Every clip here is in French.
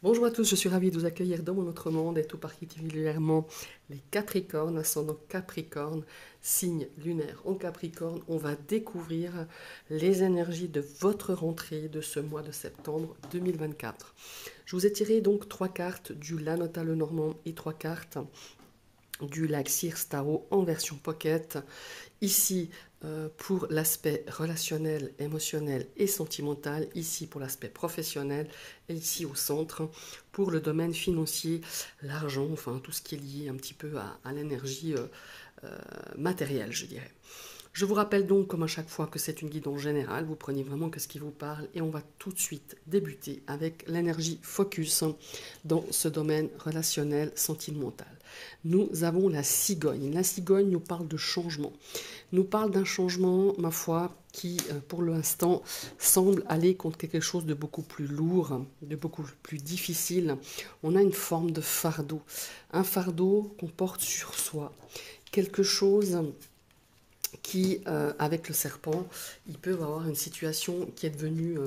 Bonjour à tous, je suis ravie de vous accueillir dans mon autre monde et tout particulièrement les Capricornes, ascendant Capricorne, signe lunaire en Capricorne. On va découvrir les énergies de votre rentrée de ce mois de septembre 2024. Je vous ai tiré donc 3 cartes du Lanota Lenormand et 3 cartes du Laxir Tarot en version pocket. Ici pour l'aspect relationnel, émotionnel et sentimental, ici pour l'aspect professionnel et ici au centre pour le domaine financier, l'argent, enfin tout ce qui est lié un petit peu à l'énergie matérielle, je dirais. Je vous rappelle donc, comme à chaque fois, que c'est une guidance générale. Vous prenez vraiment que ce qui vous parle et on va tout de suite débuter avec l'énergie focus dans ce domaine relationnel sentimental. Nous avons la cigogne. La cigogne nous parle de changement. Nous parle d'un changement, ma foi, qui, pour l'instant, semble aller contre quelque chose de beaucoup plus lourd, de beaucoup plus difficile. On a une forme de fardeau. Un fardeau qu'on porte sur soi. Quelque chose qui, avec le serpent, il peut avoir une situation qui est devenue,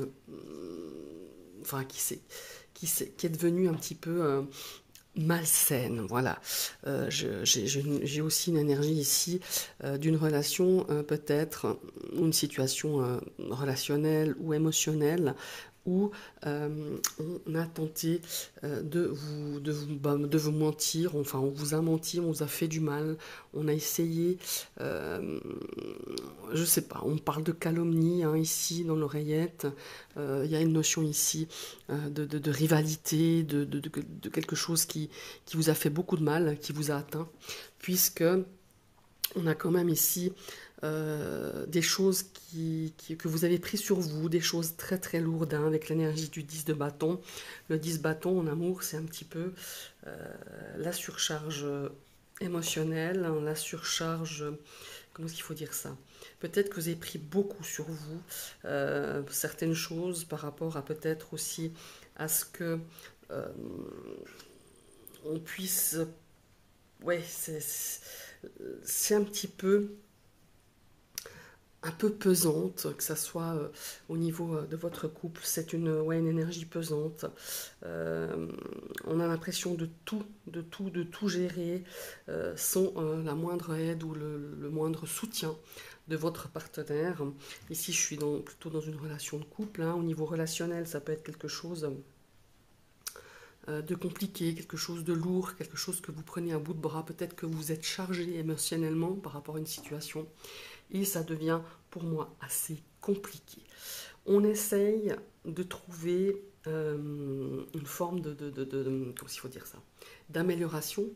enfin, qui est devenue un petit peu malsaine. Voilà. J'ai aussi une énergie ici d'une relation, peut-être, une situation relationnelle ou émotionnelle où on a tenté de vous mentir, enfin on vous a menti, on vous a fait du mal, on a essayé, je sais pas, on parle de calomnie hein, ici dans l'oreillette, il y a une notion ici de rivalité, de quelque chose qui vous a fait beaucoup de mal, qui vous a atteint, puisque on a quand même ici des choses que vous avez prises sur vous, des choses très très lourdes hein, avec l'énergie du 10 de bâton. Le 10 bâton en amour, c'est un petit peu la surcharge émotionnelle, hein, la surcharge, comment est-ce qu'il faut dire ça? Peut-être que vous avez pris beaucoup sur vous, certaines choses par rapport à peut-être aussi à ce que on puisse... Ouais, c'est un peu pesante, que ça soit au niveau de votre couple, c'est une énergie pesante. On a l'impression de tout gérer sans la moindre aide ou le moindre soutien de votre partenaire. Ici, je suis plutôt dans une relation de couple. Hein. Au niveau relationnel, ça peut être quelque chose de compliqué, quelque chose de lourd, quelque chose que vous prenez à bout de bras. Peut-être que vous êtes chargé émotionnellement par rapport à une situation et ça devient pour moi assez compliqué. On essaye de trouver une forme comment il faut dire ça, d'amélioration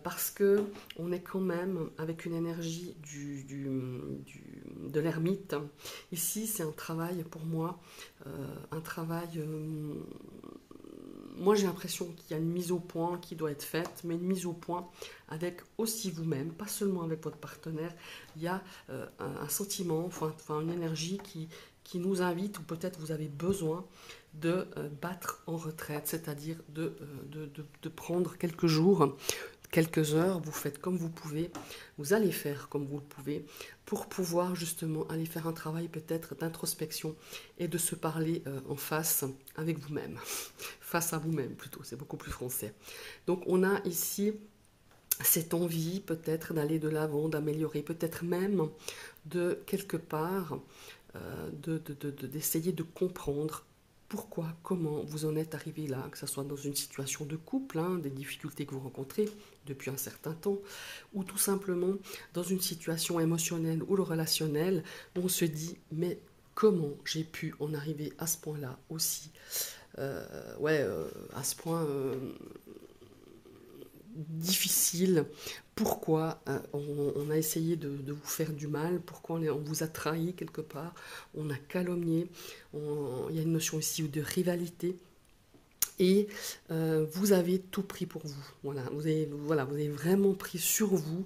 parce que on est quand même avec une énergie de l'ermite. Ici, c'est un travail pour moi, un travail moi j'ai l'impression qu'il y a une mise au point qui doit être faite, mais une mise au point avec aussi vous-même, pas seulement avec votre partenaire. Il y a un sentiment, enfin une énergie qui nous invite, ou peut-être vous avez besoin de battre en retraite, c'est-à-dire de prendre quelques jours, quelques heures, vous faites comme vous pouvez, vous allez faire comme vous le pouvez, pour pouvoir justement aller faire un travail peut-être d'introspection et de se parler en face avec vous-même, face à vous-même plutôt, c'est beaucoup plus français. Donc on a ici cette envie peut-être d'aller de l'avant, d'améliorer, peut-être même de quelque part d'essayer de comprendre pourquoi, comment vous en êtes arrivé là, que ce soit dans une situation de couple, hein, des difficultés que vous rencontrez depuis un certain temps, ou tout simplement dans une situation émotionnelle ou relationnelle où on se dit mais comment j'ai pu en arriver à ce point-là aussi, à ce point difficile, pourquoi on a essayé de vous faire du mal, pourquoi on vous a trahi quelque part, on a calomnié, il y a une notion ici de rivalité. Et vous avez tout pris pour vous. Vous avez vraiment pris sur vous.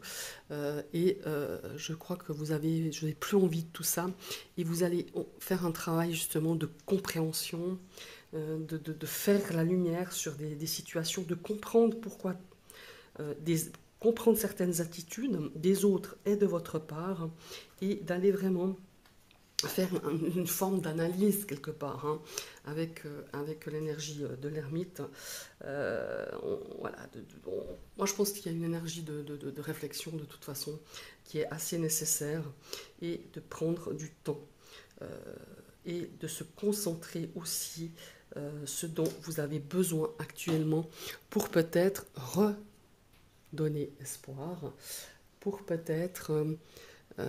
Je crois que vous n'avez plus envie de tout ça. Et vous allez faire un travail justement de compréhension, de faire la lumière sur des situations, de comprendre pourquoi comprendre certaines attitudes des autres et de votre part et d'aller vraiment faire une forme d'analyse quelque part, hein, avec l'énergie de l'ermite. Voilà, moi je pense qu'il y a une énergie de réflexion de toute façon qui est assez nécessaire, et de prendre du temps euh, et de se concentrer aussi ce dont vous avez besoin actuellement pour peut-être redonner espoir, pour peut-être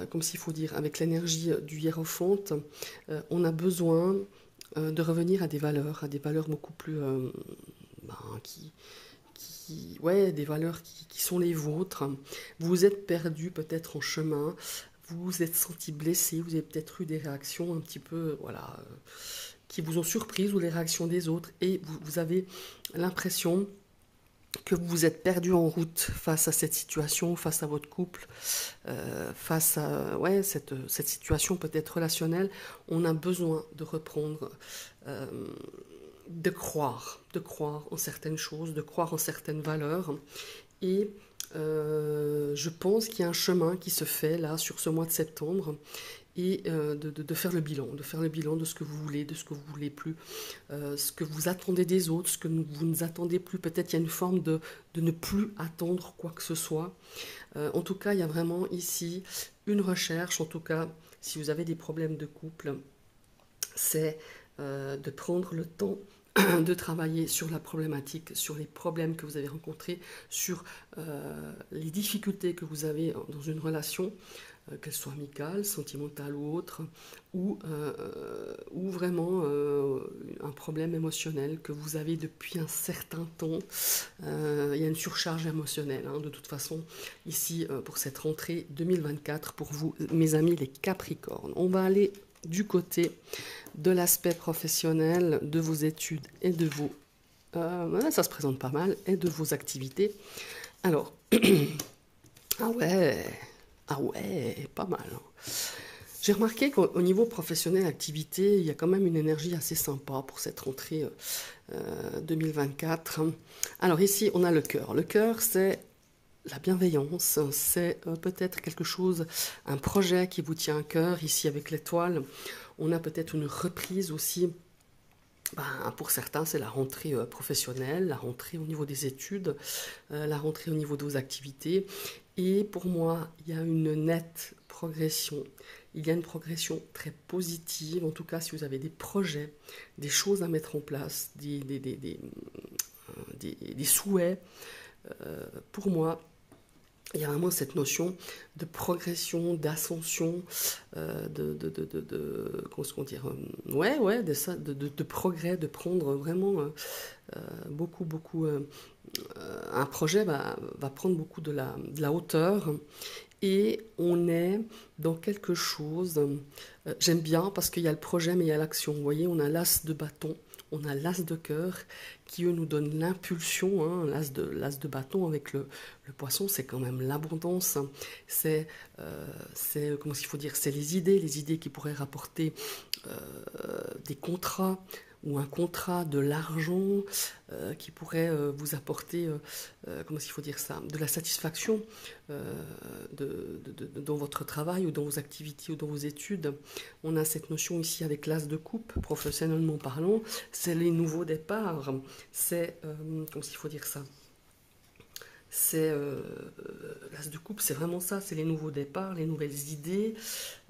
comme s'il faut dire, avec l'énergie du hiérophante, on a besoin de revenir à des valeurs beaucoup plus, ben, ouais, des valeurs qui sont les vôtres. Vous vous êtes perdu peut-être en chemin, vous vous êtes senti blessé, vous avez peut-être eu des réactions un petit peu, voilà, qui vous ont surprise, ou les réactions des autres, et vous avez l'impression que vous vous êtes perdu en route face à cette situation, face à votre couple, face à ouais, cette situation peut-être relationnelle. On a besoin de reprendre, euh, de croire en certaines choses, de croire en certaines valeurs. Et je pense qu'il y a un chemin qui se fait là sur ce mois de septembre, et de faire le bilan, de ce que vous voulez, de ce que vous voulez plus, ce que vous attendez des autres, ce que vous ne attendez plus. Peut-être il y a une forme de ne plus attendre quoi que ce soit. En tout cas, il y a vraiment ici une recherche, en tout cas, si vous avez des problèmes de couple, c'est de prendre le temps de travailler sur la problématique, sur les problèmes que vous avez rencontrés, sur les difficultés que vous avez dans une relation, qu'elle soit amicale, sentimentale ou autre, ou vraiment un problème émotionnel que vous avez depuis un certain temps. Il y a une surcharge émotionnelle, hein, de toute façon, ici, pour cette rentrée 2024, pour vous, mes amis les Capricornes. On va aller du côté de l'aspect professionnel, de vos études et de vos... ça se présente pas mal, et de vos activités. Alors, ah ouais, pas mal, hein. J'ai remarqué qu'au niveau professionnel, activité, il y a quand même une énergie assez sympa pour cette rentrée 2024. Alors ici, on a le cœur. Le cœur, c'est la bienveillance, c'est peut-être quelque chose, un projet qui vous tient à cœur. Ici, avec l'étoile, on a peut-être une reprise aussi. Ben, pour certains, c'est la rentrée professionnelle, la rentrée au niveau des études, la rentrée au niveau de vos activités. Et pour moi, il y a une nette progression. Il y a une progression très positive. En tout cas, si vous avez des projets, des choses à mettre en place, des souhaits, pour moi, il y a vraiment cette notion de progression, d'ascension, comment est-ce qu'on dit, ouais, de progrès, de prendre vraiment beaucoup, un projet va prendre beaucoup de la hauteur, et on est dans quelque chose, j'aime bien parce qu'il y a le projet mais il y a l'action. Vous voyez, on a l'as de bâton, on a l'as de cœur qui, eux, nous donne l'impulsion, hein, l'as de bâton avec le poisson, c'est quand même l'abondance, hein. C'est, comment il faut dire, c'est les idées qui pourraient rapporter des contrats, ou un contrat, de l'argent qui pourrait vous apporter, comment il faut dire ça, de la satisfaction dans votre travail, ou dans vos activités, ou dans vos études. On a cette notion ici avec l'as de coupe, professionnellement parlant, c'est les nouveaux départs, c'est, comment il faut dire ça, c'est l'as de coupe, c'est vraiment ça, c'est les nouveaux départs, les nouvelles idées.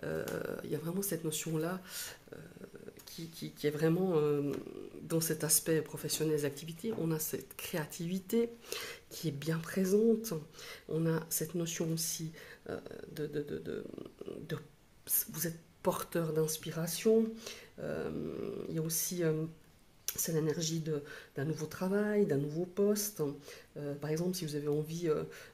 Il y a vraiment cette notion-là qui est vraiment dans cet aspect professionnel des activités. On a cette créativité qui est bien présente. On a cette notion aussi de vous êtes porteur d'inspiration. Il y a aussi c'est l'énergie d'un nouveau travail, d'un nouveau poste. Par exemple, si vous avez envie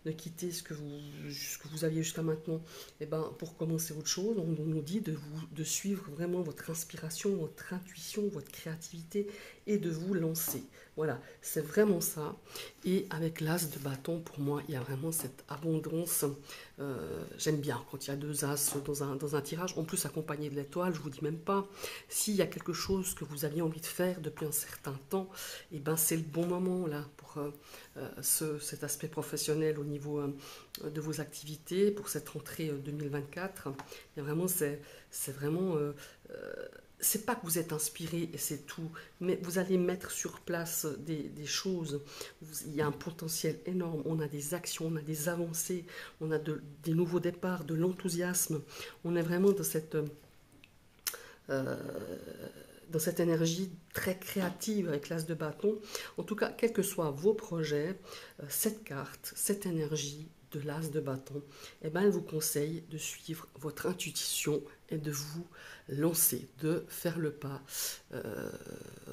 de quitter ce que vous aviez jusqu'à maintenant, et ben, pour commencer autre chose, on nous dit de suivre vraiment votre inspiration, votre intuition, votre créativité, et de vous lancer. Voilà, c'est vraiment ça. Et avec l'as de bâton, pour moi, il y a vraiment cette abondance. J'aime bien quand il y a deux as dans un tirage, en plus accompagné de l'étoile, je vous dis même pas. S'il y a quelque chose que vous aviez envie de faire depuis un certain temps, et ben c'est le bon moment là pour pour cet aspect professionnel au niveau de vos activités, pour cette rentrée 2024. Et vraiment, c'est vraiment... c'est pas que vous êtes inspiré et c'est tout, mais vous allez mettre sur place des choses. Il y a un potentiel énorme, on a des actions, on a des avancées, on a des nouveaux départs, de l'enthousiasme. On est vraiment euh, dans cette énergie très créative avec l'as de bâton. En tout cas, quels que soient vos projets, cette carte, cette énergie de l'as de bâton, eh ben, elle vous conseille de suivre votre intuition et de vous lancer, de faire le pas,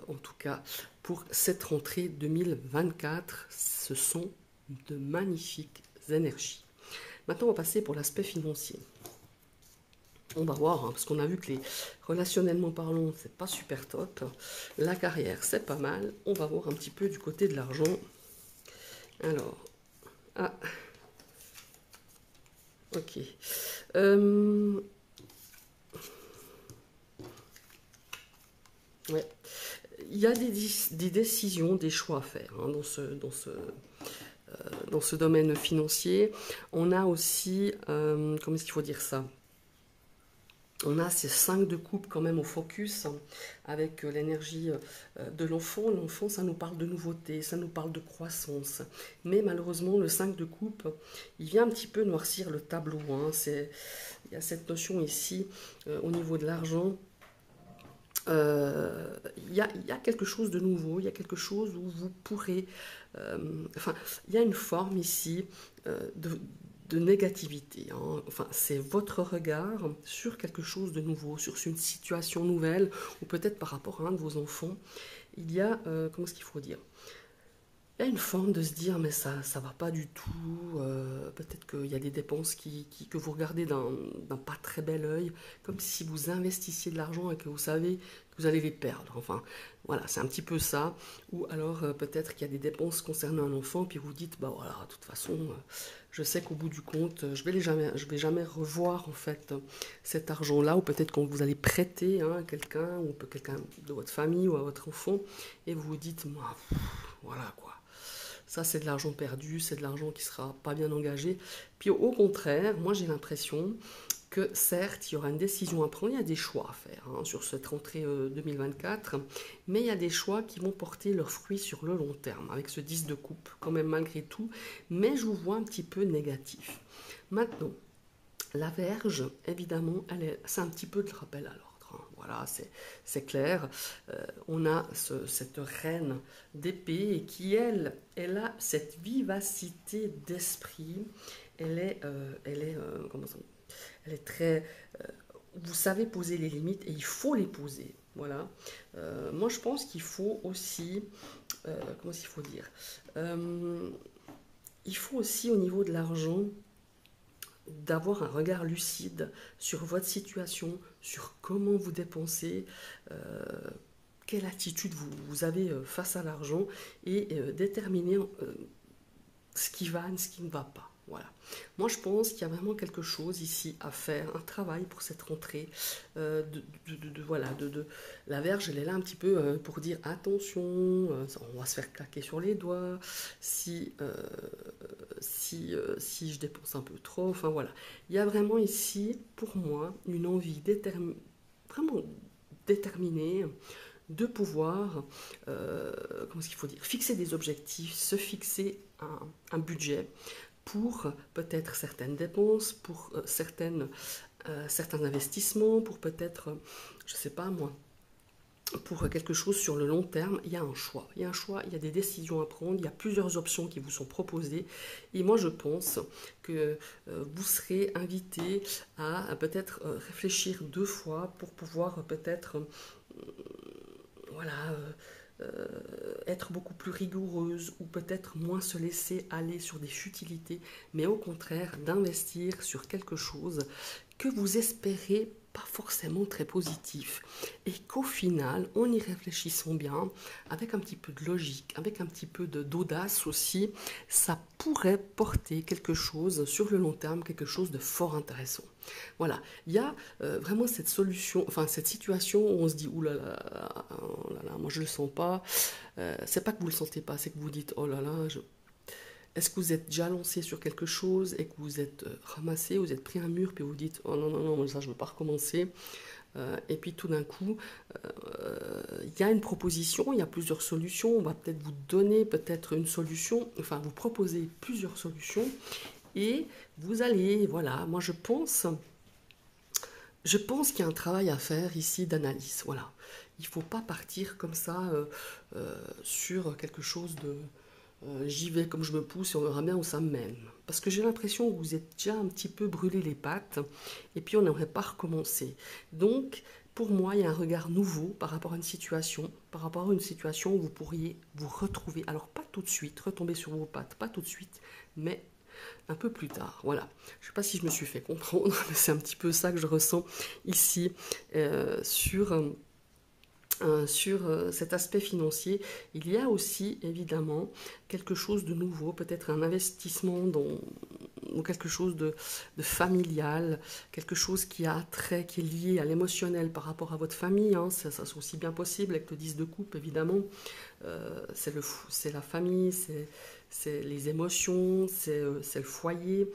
en tout cas pour cette rentrée 2024. Ce sont de magnifiques énergies. Maintenant, on va passer pour l'aspect financier. On va voir, hein, parce qu'on a vu que relationnellement parlant, c'est pas super top. La carrière, c'est pas mal. On va voir un petit peu du côté de l'argent. Alors, ok. Ouais. Il y a des décisions, des choix à faire hein, dans ce domaine financier. On a aussi, comment est-ce qu'il faut dire ça? On a ces 5 de coupe quand même au focus, hein, avec l'énergie de l'enfant. L'enfant, ça nous parle de nouveauté, ça nous parle de croissance. Mais malheureusement, le 5 de coupe, il vient un petit peu noircir le tableau. Hein. Il y a cette notion ici, au niveau de l'argent. Il y a quelque chose de nouveau, il y a quelque chose où vous pourrez... enfin, il y a une forme ici de négativité. Hein. Enfin, c'est votre regard sur quelque chose de nouveau, sur une situation nouvelle, ou peut-être par rapport à un de vos enfants. Il y a, comment est-ce qu'il faut dire? Il y a une forme de se dire, mais ça va pas du tout. Peut-être qu'il y a des dépenses que vous regardez d'un pas très bel œil, comme si vous investissiez de l'argent et que vous savez que vous allez les perdre. Enfin, voilà, c'est un petit peu ça. Ou alors, peut-être qu'il y a des dépenses concernant un enfant, puis vous dites, bah voilà, de toute façon, je sais qu'au bout du compte, je vais jamais revoir en fait cet argent-là, ou peut-être quand vous allez prêter hein, à quelqu'un, ou quelqu'un de votre famille ou à votre enfant, et vous vous dites, moi, voilà quoi. Ça, c'est de l'argent perdu, c'est de l'argent qui ne sera pas bien engagé. Puis au contraire, moi j'ai l'impression que certes, il y aura une décision à prendre, il y a des choix à faire hein, sur cette rentrée 2024, mais il y a des choix qui vont porter leurs fruits sur le long terme, avec ce 10 de coupe, quand même malgré tout, mais je vous vois un petit peu négatif. Maintenant, la Vierge, évidemment, c'est un petit peu de rappel à l'ordre. Voilà, c'est clair. On a cette reine d'épée qui, elle a cette vivacité d'esprit. Comment ça, elle est très... vous savez poser les limites et il faut les poser. Voilà. Moi, je pense qu'il faut aussi... comment est-ce qu'il faut dire il faut aussi, au niveau de l'argent, d'avoir un regard lucide sur votre situation, sur comment vous dépensez, quelle attitude vous avez face à l'argent et déterminer ce qui va et ce qui ne va pas. Voilà. Moi, je pense qu'il y a vraiment quelque chose ici à faire, un travail pour cette rentrée. La Vierge, elle est là un petit peu pour dire attention, on va se faire claquer sur les doigts si je dépense un peu trop. Enfin voilà. Il y a vraiment ici, pour moi, une envie vraiment déterminée de pouvoir, comment est-ce qu'il faut dire, fixer des objectifs, se fixer un budget pour peut-être certaines dépenses, pour certains investissements, pour peut-être, je ne sais pas moi, pour quelque chose sur le long terme. Il y a un choix. Il y a un choix, il y a des décisions à prendre, il y a plusieurs options qui vous sont proposées. Et moi, je pense que vous serez invité à peut-être réfléchir 2 fois pour pouvoir peut-être... voilà, être beaucoup plus rigoureuse ou peut-être moins se laisser aller sur des futilités, mais au contraire d'investir sur quelque chose que vous espérez pas forcément très positif. Et qu'au final, en y réfléchissant bien, avec un petit peu de logique, avec un petit peu d'audace aussi, ça pourrait porter quelque chose sur le long terme, quelque chose de fort intéressant. Voilà, il y a vraiment cette solution, enfin cette situation où on se dit, ouh là là, oh là là, moi je le sens pas. C'est pas que vous le sentez pas, c'est que vous dites, oh là là, est-ce que vous êtes déjà lancé sur quelque chose et que vous êtes ramassé, vous êtes pris un mur, puis vous dites, oh non, non, non, ça je veux pas recommencer. Et puis tout d'un coup, il y a une proposition, il y a plusieurs solutions, on va peut-être vous donner peut-être une solution, enfin vous proposer plusieurs solutions, et vous allez, voilà, moi je pense qu'il y a un travail à faire ici d'analyse, voilà. Il ne faut pas partir comme ça sur quelque chose de j'y vais comme je me pousse et on verra bien où ça me mène. Parce que j'ai l'impression que vous êtes déjà un petit peu brûlé les pattes et puis on n'aimerait pas recommencer. Donc, pour moi, il y a un regard nouveau par rapport à une situation, par rapport à une situation où vous pourriez vous retrouver. Alors, pas tout de suite, retomber sur vos pattes, pas tout de suite, mais un peu plus tard. Voilà. Je ne sais pas si je me suis fait comprendre, mais c'est un petit peu ça que je ressens ici sur cet aspect financier. Il y a aussi évidemment quelque chose de nouveau, peut-être un investissement ou quelque chose de familial, quelque chose qui a trait, qui est lié à l'émotionnel par rapport à votre famille. Hein. Ça c'est aussi bien possible avec le 10 de coupe, évidemment. C'est la famille, c'est les émotions, c'est le foyer.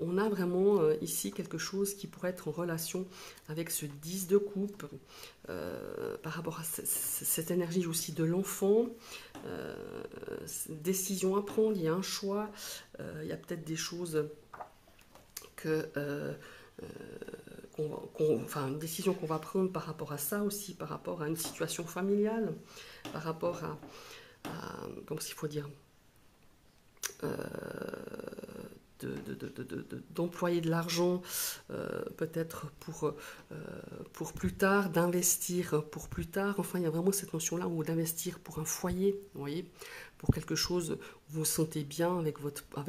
On a vraiment ici quelque chose qui pourrait être en relation avec ce 10 de coupe, par rapport à cette énergie aussi de l'enfant, décision à prendre, il y a un choix, il y a peut-être des choses que... enfin, une décision qu'on va prendre par rapport à ça aussi, par rapport à une situation familiale, par rapport comment il faut dire, d'employer de l'argent peut-être pour plus tard, d'investir pour plus tard. Enfin, il y a vraiment cette notion-là où d'investir pour un foyer, vous voyez, pour quelque chose où vous vous sentez bien avec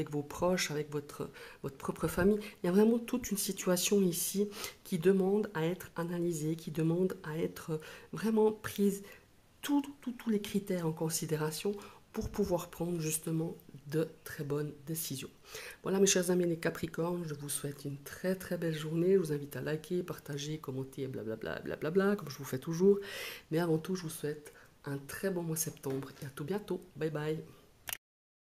vos proches, avec votre propre famille. Il y a vraiment toute une situation ici qui demande à être analysée, qui demande à être vraiment prise tous les critères en considération pour pouvoir prendre justement de très bonnes décisions. Voilà mes chers amis les Capricornes, je vous souhaite une très très belle journée. Je vous invite à liker, partager, commenter, blablabla, blablabla, comme je vous fais toujours. Mais avant tout, je vous souhaite un très bon mois de septembre et à tout bientôt. Bye bye.